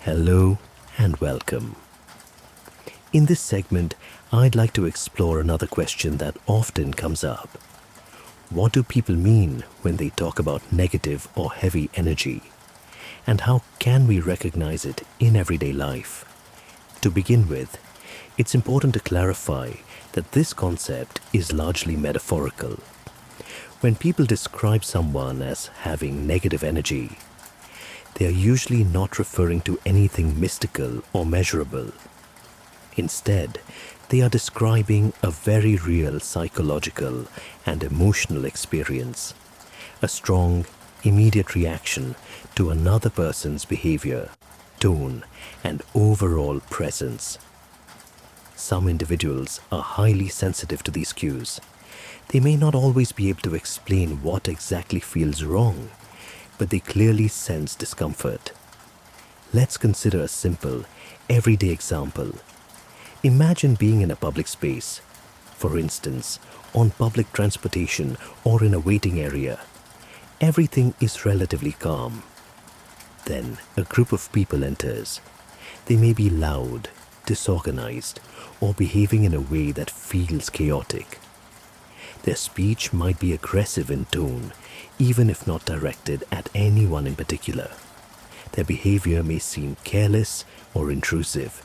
Hello and welcome. In this segment, I'd like to explore another question that often comes up. What do people mean when they talk about negative or heavy energy? And how can we recognize it in everyday life? To begin with, it's important to clarify that this concept is largely metaphorical. When people describe someone as having negative energy, they are usually not referring to anything mystical or measurable. Instead, they are describing a very real psychological and emotional experience, a strong, immediate reaction to another person's behavior, tone, and overall presence. Some individuals are highly sensitive to these cues. They may not always be able to explain what exactly feels wrong, but they clearly sense discomfort. Let's consider a simple, everyday example. Imagine being in a public space, for instance, on public transportation or in a waiting area. Everything is relatively calm. Then a group of people enters. They may be loud, disorganized, or behaving in a way that feels chaotic. Their speech might be aggressive in tone, even if not directed at anyone in particular. Their behavior may seem careless or intrusive.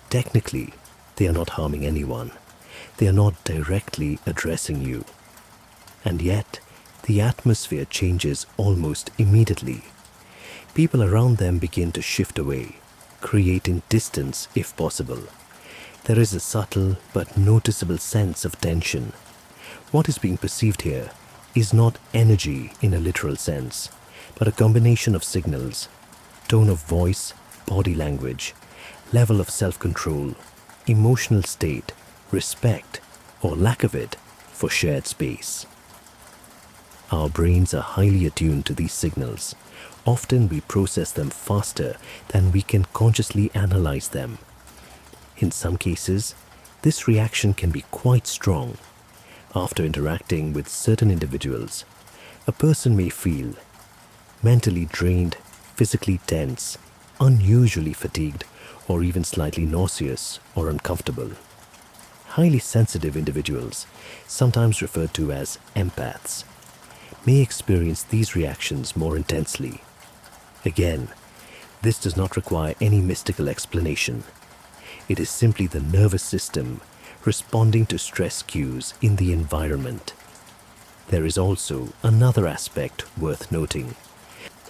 Technically, they are not harming anyone. They are not directly addressing you. And yet, the atmosphere changes almost immediately. People around them begin to shift away, creating distance if possible. There is a subtle but noticeable sense of tension. What is being perceived here is not energy in a literal sense, but a combination of signals, tone of voice, body language, level of self-control, emotional state, respect, or lack of it for shared space. Our brains are highly attuned to these signals. Often we process them faster than we can consciously analyze them. In some cases, this reaction can be quite strong. After interacting with certain individuals, a person may feel mentally drained, physically tense, unusually fatigued, or even slightly nauseous or uncomfortable. Highly sensitive individuals, sometimes referred to as empaths, may experience these reactions more intensely. Again, this does not require any mystical explanation. It is simply the nervous system responding to stress cues in the environment. There is also another aspect worth noting.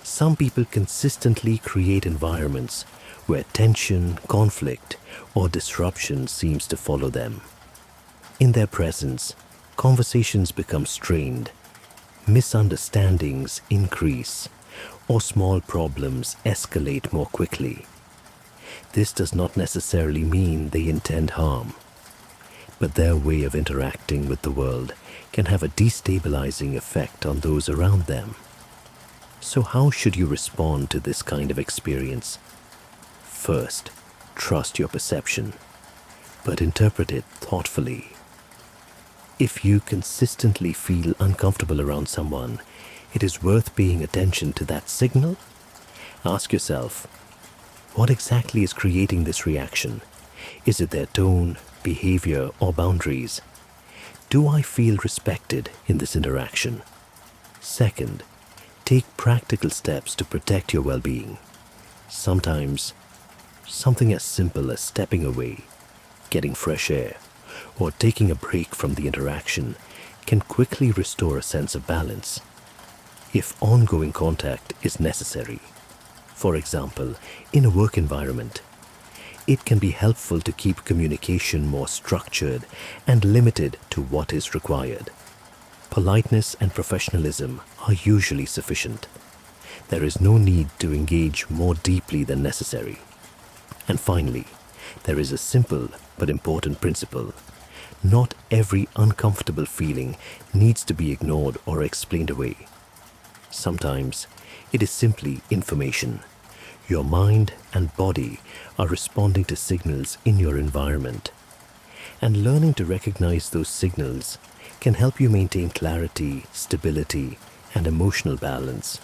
Some people consistently create environments where tension, conflict, or disruption seems to follow them. In their presence, conversations become strained, misunderstandings increase, or small problems escalate more quickly. This does not necessarily mean they intend harm, but their way of interacting with the world can have a destabilizing effect on those around them. So how should you respond to this kind of experience? First, trust your perception, but interpret it thoughtfully. If you consistently feel uncomfortable around someone, it is worth paying attention to that signal. Ask yourself, what exactly is creating this reaction? Is it their tone, behavior, or boundaries? Do I feel respected in this interaction? Second, take practical steps to protect your well-being. Sometimes, something as simple as stepping away, getting fresh air, or taking a break from the interaction can quickly restore a sense of balance. If ongoing contact is necessary, for example, in a work environment, it can be helpful to keep communication more structured and limited to what is required. Politeness and professionalism are usually sufficient. There is no need to engage more deeply than necessary. And finally, there is a simple but important principle. Not every uncomfortable feeling needs to be ignored or explained away. Sometimes it is simply information. Your mind and body are responding to signals in your environment. And learning to recognize those signals can help you maintain clarity, stability, and emotional balance